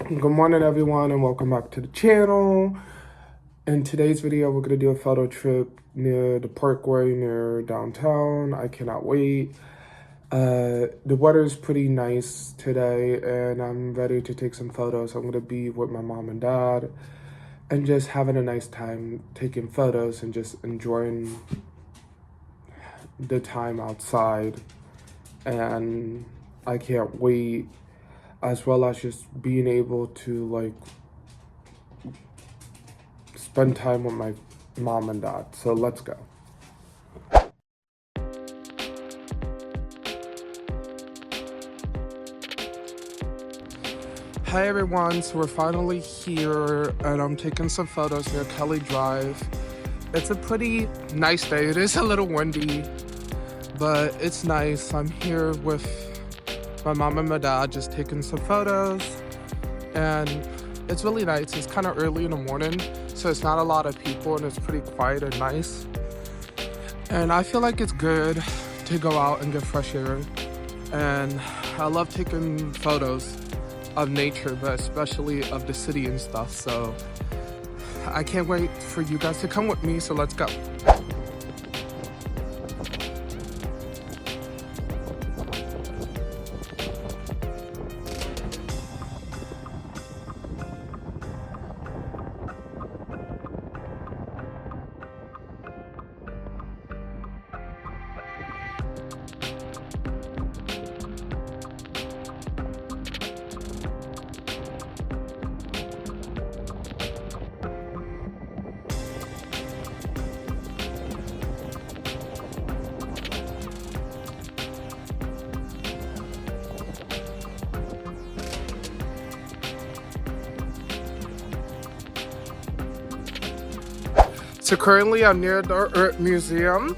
Good morning everyone and welcome back to the channel. In today's video we're going to do a photo trip near the parkway near downtown. I cannot wait. The weather is pretty nice today and I'm ready to take some photos. I'm going to be with my mom and dad and just having a nice time taking photos and just enjoying the time outside. And I can't wait, as well as just being able to spend time with my mom and dad. So let's go. Hi everyone, so we're finally here and I'm taking some photos near Kelly Drive. It's a pretty nice day. It is a little windy, but it's nice. I'm here with my mom and my dad just taking some photos and it's really nice. It's kind of early in the morning, so it's not a lot of people and it's pretty quiet and nice. And I feel like it's good to go out and get fresh air. And I love taking photos of nature, but especially of the city and stuff. So I can't wait for you guys to come with me, so let's go. So currently I'm near the Art Museum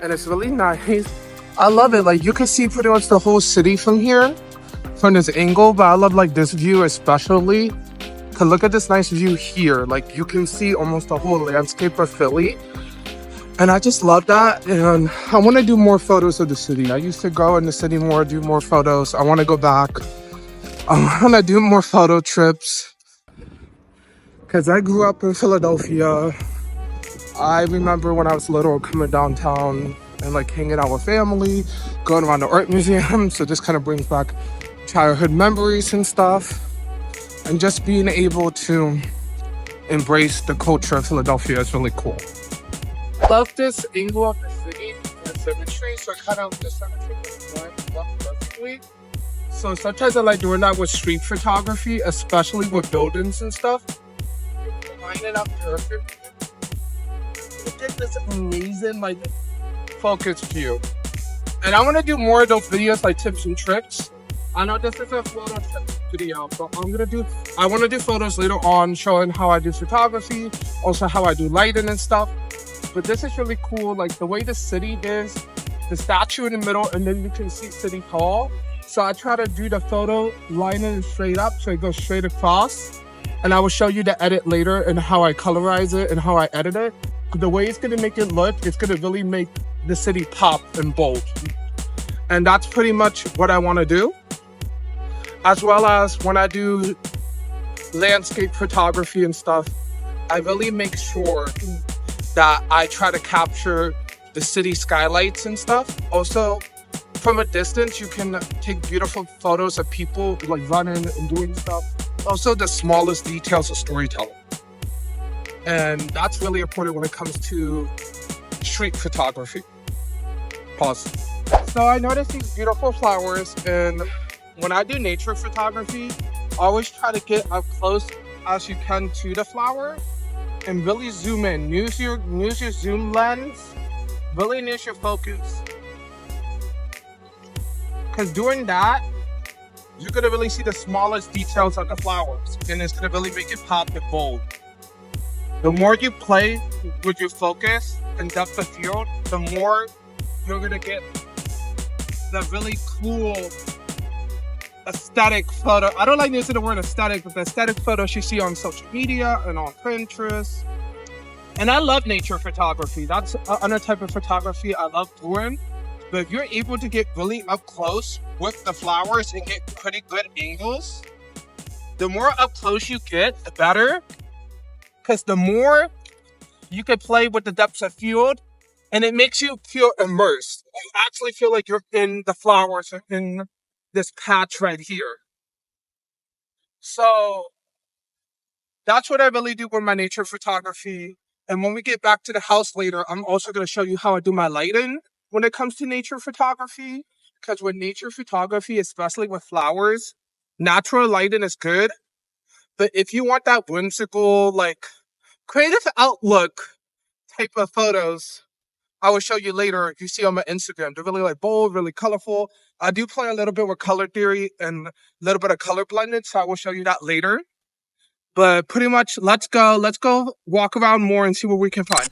and it's really nice. I love it. Like, you can see pretty much the whole city from here, from this angle, but I love this view especially. Cause look at this nice view here. Like, you can see almost the whole landscape of Philly. And I just love that. And I want to do more photos of the city. I used to go in the city more, do more photos. I want to go back. I want to do more photo trips. Cause I grew up in Philadelphia. I remember when I was little coming downtown and hanging out with family, going around the art museum. So this kind of brings back childhood memories and stuff. And just being able to embrace the culture of Philadelphia is really cool. I love this angle of the city and symmetry. So kind of the symmetry perfectly. So sometimes I like doing that with street photography, especially with buildings and stuff. Line it up perfect. Look at this amazing focus view. And I want to do more of those videos, tips and tricks. I know this is a photo trip video, but I want to do photos later on showing how I do photography, also how I do lighting and stuff. But this is really cool, the way the city is, the statue in the middle, and then you can see City Hall. So I try to do the photo, line it straight up so it goes straight across. And I will show you the edit later and how I colorize it and how I edit it. The way it's going to make it look, it's going to really make the city pop and bold. And that's pretty much what I want to do. As well as when I do landscape photography and stuff, I really make sure that I try to capture the city skylights and stuff. Also, from a distance, you can take beautiful photos of people running and doing stuff. Also, the smallest details of storytelling. And that's really important when it comes to street photography. Pause. So I noticed these beautiful flowers, and when I do nature photography, I always try to get as close as you can to the flower and really zoom in. Use your zoom lens, really use your focus. Because doing that, you're gonna really see the smallest details of the flowers, and it's gonna really make it pop and bold. The more you play with your focus and depth of field, the more you're gonna get the really cool aesthetic photo. I don't like using the word aesthetic, but the aesthetic photos you see on social media and on Pinterest. And I love nature photography. That's another type of photography I love doing. But if you're able to get really up close with the flowers and get pretty good angles, the more up close you get, the better. Because the more you can play with the depths of field, and it makes you feel immersed. You actually feel like you're in the flowers or in this patch right here. So that's what I really do with my nature photography. And when we get back to the house later, I'm also going to show you how I do my lighting when it comes to nature photography. Because with nature photography, especially with flowers, natural lighting is good. But if you want that whimsical, like creative outlook type of photos, I will show you later. If you see on my Instagram, they're really like bold, really colorful. I do play a little bit with color theory and a little bit of color blending, so I will show you that later. But pretty much, let's go. Let's go walk around more and see what we can find.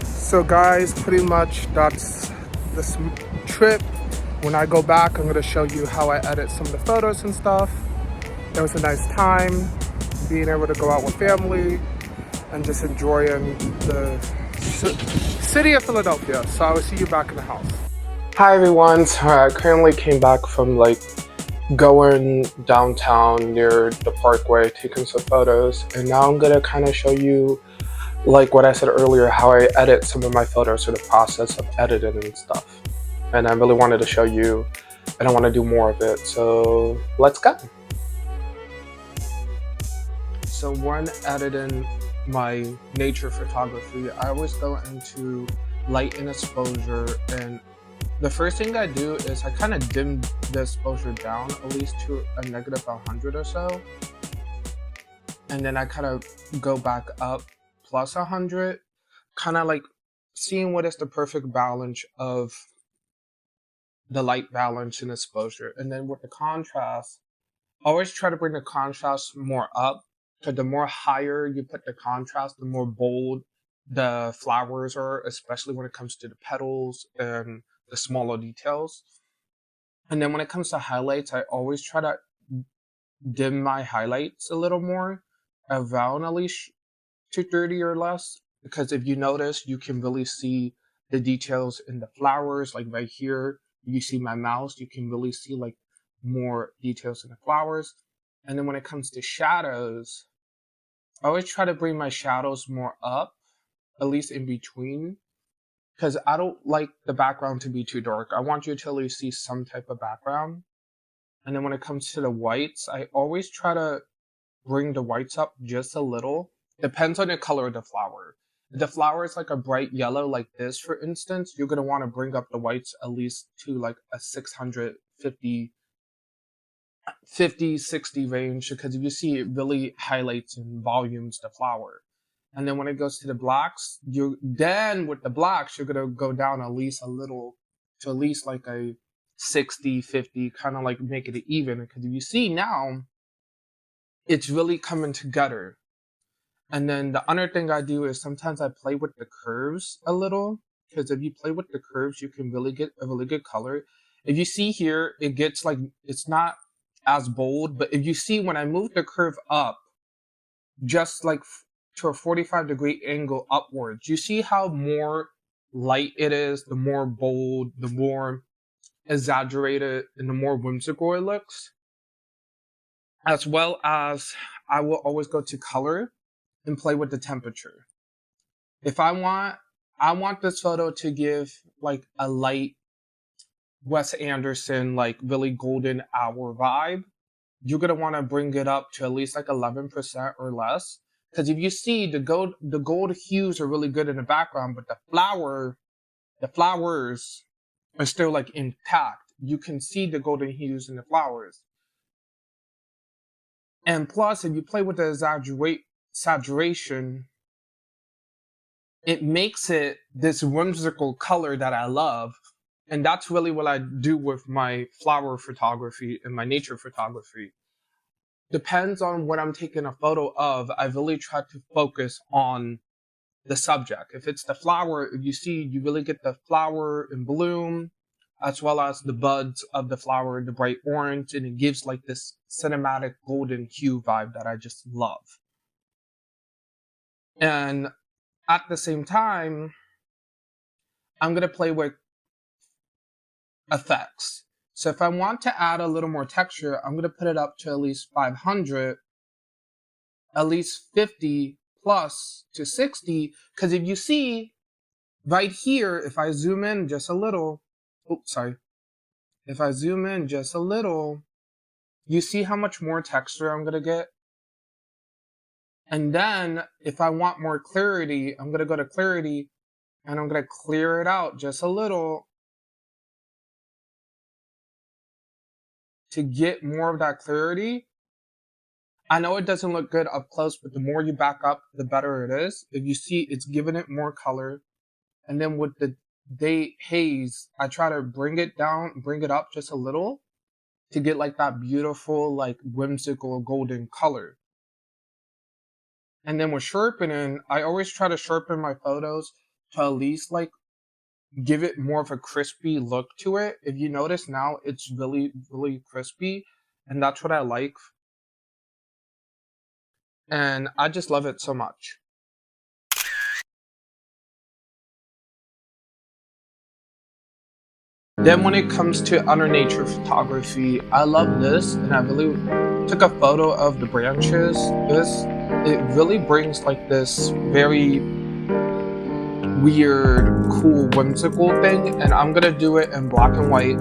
So guys, pretty much that's this trip. When I go back, I'm going to show you how I edit some of the photos and stuff. It was a nice time being able to go out with family and just enjoying the city of Philadelphia. So I will see you back in the house. Hi everyone, so I currently came back from like going downtown near the parkway, taking some photos, and now I'm gonna kind of show you, like what I said earlier, how I edit some of my photos, so the process of editing and stuff. And I really wanted to show you, and I want to do more of it, so let's go. So when editing my nature photography, I always go into light and exposure, and the first thing I do is I kind of dim the exposure down at least to a negative 100 or so, and then I kind of go back up plus 100, kind of like seeing what is the perfect balance of the light balance and exposure. And then with the contrast, always try to bring the contrast more up, because the more higher you put the contrast, the more bold the flowers are, especially when it comes to the petals and the smaller details. And then when it comes to highlights, I always try to dim my highlights a little more, around at least 230 or less, because if you notice, you can really see the details in the flowers. Like right here, you see my mouse, you can really see like more details in the flowers. And then when it comes to shadows, I always try to bring my shadows more up, at least in between, because I don't like the background to be too dark. I want you to at least see some type of background. And then when it comes to the whites, I always try to bring the whites up just a little. Depends on the color of the flower. If the flower is like a bright yellow like this, for instance, you're going to want to bring up the whites at least to like a 650, 60 range, because if you see, it really highlights and volumes the flower. And then when it goes to the blacks, then with the blacks, you're going to go down at least a little to at least like a 60, 50, kind of like make it even. Because if you see now, it's really coming together. And then the other thing I do is sometimes I play with the curves a little, because if you play with the curves, you can really get a really good color. If you see here, it gets like, it's not as bold, but if you see when I move the curve up, just like to a 45-degree angle upwards, you see how more light it is, the more bold, the more exaggerated, and the more whimsical it looks. As well as I will always go to color and play with the temperature. If I want this photo to give like a light Wes Anderson, like really golden hour vibe, you're gonna want to bring it up to at least like 11% or less. Because if you see, the gold hues are really good in the background, but the flowers are still like intact. You can see the golden hues in the flowers. And plus, if you play with the saturation, it makes it this whimsical color that I love. And that's really what I do with my flower photography and my nature photography. Depends on what I'm taking a photo of. I really try to focus on the subject. If it's the flower, if you see, you really get the flower in bloom. as well as the buds of the flower, the bright orange, and it gives like this cinematic golden hue vibe that I just love. And at the same time, I'm going to play with effects. So if I want to add a little more texture, I'm going to put it up to at least 500, at least 50 plus to 60. Because if you see right here, if I zoom in just a little, if I zoom in just a little, you see how much more texture I'm going to get? And then if I want more clarity, I'm going to go to clarity and I'm going to clear it out just a little to get more of that clarity. I know it doesn't look good up close, but the more you back up, the better it is. If you see, it's giving it more color. And then with the day haze, I try to bring it down, bring it up just a little to get like that beautiful, like whimsical golden color. And then with sharpening, I always try to sharpen my photos to at least like give it more of a crispy look to it. If you notice now, it's really, really crispy. And that's what I like. And I just love it so much. Then when it comes to under nature photography, I love this, and I really took a photo of the branches. It really brings like this very weird, cool, whimsical thing, and I'm gonna do it in black and white.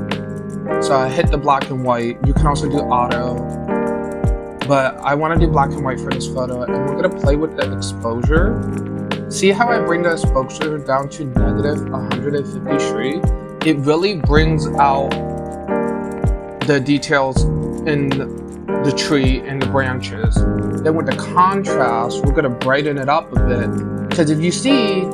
So I hit the black and white. You can also do auto, but I want to do black and white for this photo, and we're gonna play with the exposure. See how I bring the exposure down to negative 150 Sri? It really brings out the details in the tree and the branches. Then with the contrast, we're gonna brighten it up a bit. Because if you see,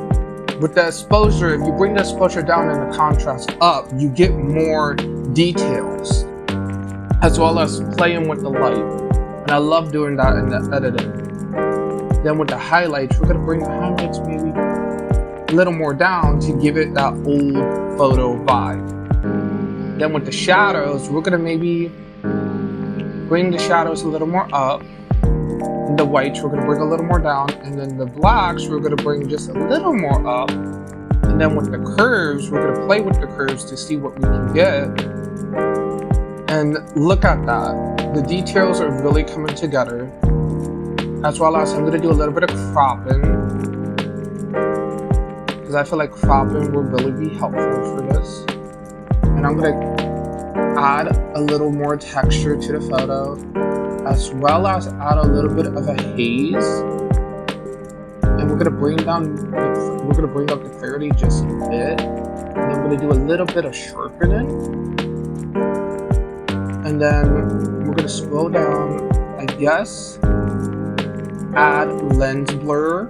with the exposure, if you bring the exposure down and the contrast up, you get more details, as well as playing with the light. And I love doing that in the editing. Then with the highlights, we're gonna bring the highlights maybe a little more down to give it that old photo vibe. Then with the shadows, we're gonna maybe bring the shadows a little more up. And the whites, we're gonna bring a little more down. And then the blacks, we're gonna bring just a little more up. And then with the curves, we're gonna play with the curves to see what we can get. And look at that. The details are really coming together. As well as I'm gonna do a little bit of cropping, because I feel like cropping will really be helpful for this. And I'm gonna add a little more texture to the photo, as well as add a little bit of a haze. And we're gonna bring up the clarity just a bit. And then I'm gonna do a little bit of sharpening. And then we're gonna scroll down, I guess, add lens blur.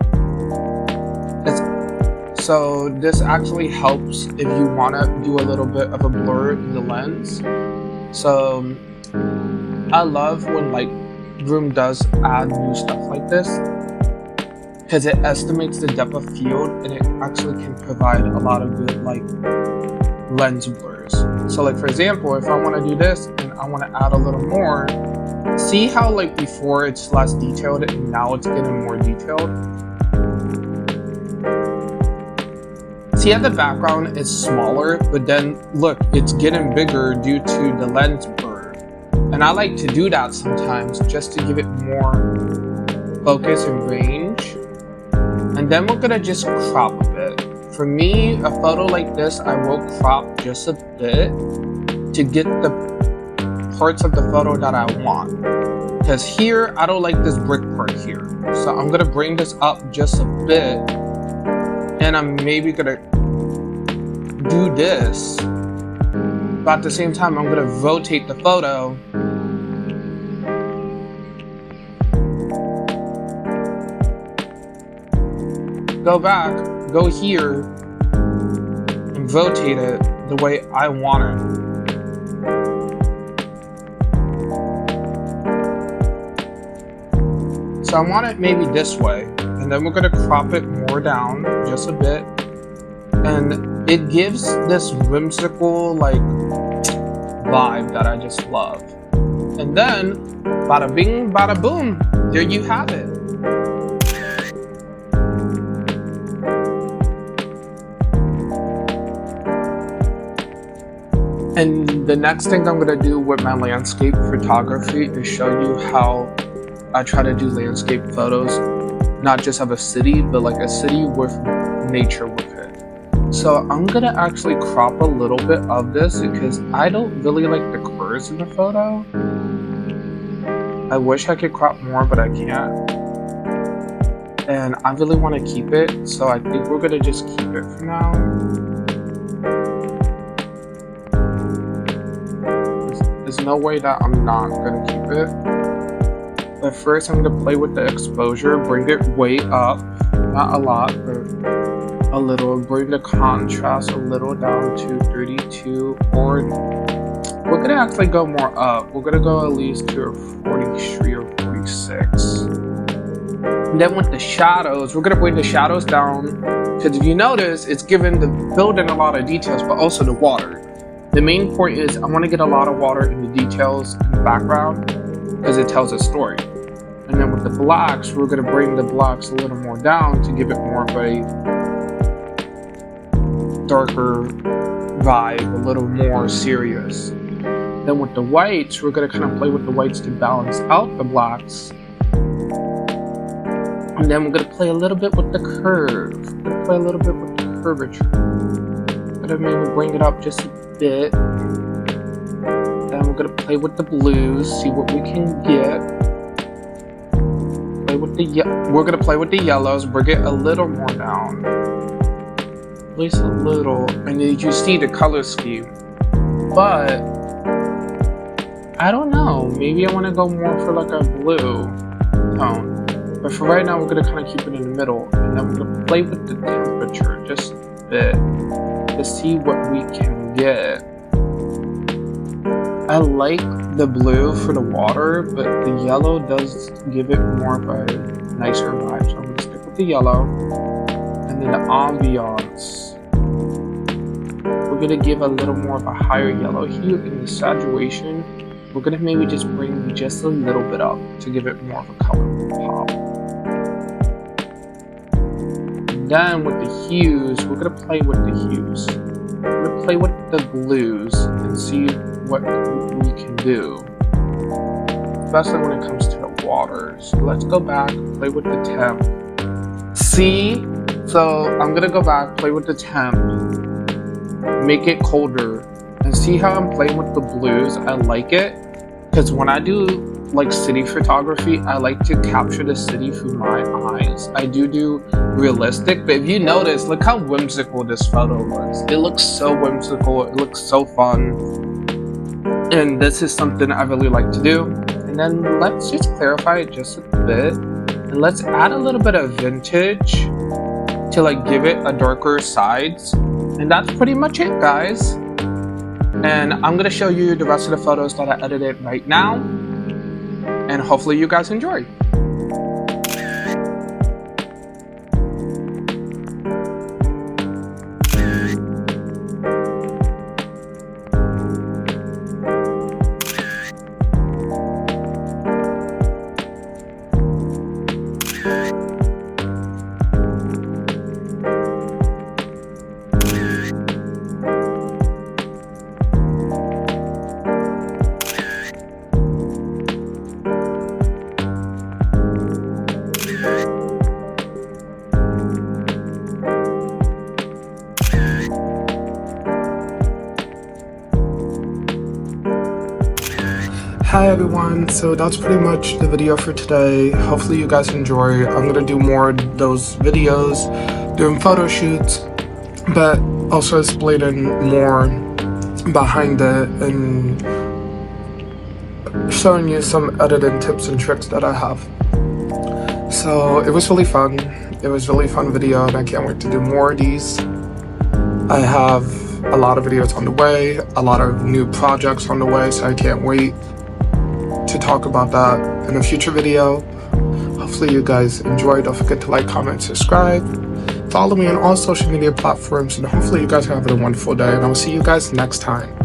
So this actually helps if you want to do a little bit of a blur in the lens. So I love when Lightroom does add new stuff like this, because it estimates the depth of field and it actually can provide a lot of good like lens blurs. So like for example, if I want to do this and I want to add a little more, see how like before it's less detailed and now it's getting more detailed? See how the background is smaller, but then look, it's getting bigger due to the lens blur. And I like to do that sometimes just to give it more focus and range. And then we're gonna just crop a bit. For me, a photo like this, I will crop just a bit to get the parts of the photo that I want. Because here, I don't like this brick part here. So I'm gonna bring this up just a bit. And I'm maybe gonna do this, but at the same time I'm gonna rotate the photo go back, go here and rotate it the way I want it. So I want it maybe this way, and then we're gonna crop it more down just a bit. And it gives this whimsical like vibe that I just love. And then bada bing, bada boom, there you have it. And the next thing I'm gonna do with my landscape photography is show you how I try to do landscape photos, not just of a city, but like a city with nature with it. So I'm gonna actually crop a little bit of this because I don't really like the curves in the photo. I wish I could crop more, but I can't. And I really want to keep it, so I think we're gonna just keep it for now. There's no way that I'm not gonna keep it. But first I'm gonna play with the exposure, bring it way up, not a lot, but a little, bring the contrast a little down to 32, or we're gonna actually go more up. We're gonna go at least to a 43 or 46. And then with the shadows, we're gonna bring the shadows down, because if you notice, it's giving the building a lot of details, but also the water. The main point is I want to get a lot of water in the details in the background because it tells a story. And then with the blacks, we're going to bring the blacks a little more down to give it more of a darker vibe, a little more serious. Then with the whites, we're going to kind of play with the whites to balance out the blacks. And then we're going to play a little bit with the curve. We're going to play a little bit with the curvature. Going to maybe bring it up just a bit. Then we're going to play with the blues, see what we can get. We're going to play with the yellows, bring it a little more down. At least a little. And then you see the color scheme. But I don't know. Maybe I want to go more for like a blue tone. But for right now, we're going to kind of keep it in the middle. And then we're going to play with the temperature just a bit to see what we can get. I like the blue for the water, but the yellow does give it more of a nicer vibe. So I'm going to stick with the yellow. And then the ambiance. We're going to give a little more of a higher yellow hue. In the saturation, we're going to maybe just bring just a little bit up to give it more of a color pop. And then with the hues, we're going to play with the hues. We're going to play with the blues and see what we can do, especially when it comes to the water. So let's go back, play with the temp. See? So I'm gonna go back, play with the temp, make it colder, and see how I'm playing with the blues. I like it, because when I do like city photography, I like to capture the city through my eyes. I do realistic, but if you notice, look how whimsical this photo looks. It looks so whimsical, it looks so fun. And this is something I really like to do. And then let's just clarify it just a bit. And let's add a little bit of vintage to like give it a darker sides. And that's pretty much it, guys. And I'm gonna show you the rest of the photos that I edited right now. And hopefully you guys enjoy. Hi everyone, so that's pretty much the video for today. Hopefully you guys enjoy. I'm gonna do more of those videos, doing photo shoots, but also explaining more behind it and showing you some editing tips and tricks that I have. So it was really fun. It was a really fun video and I can't wait to do more of these. I have a lot of videos on the way, a lot of new projects on the way, so I can't wait to talk about that in a future video. Hopefully you guys enjoyed. Don't forget to like, comment, subscribe. Follow me on all social media platforms, and hopefully you guys have a wonderful day, and I'll see you guys next time.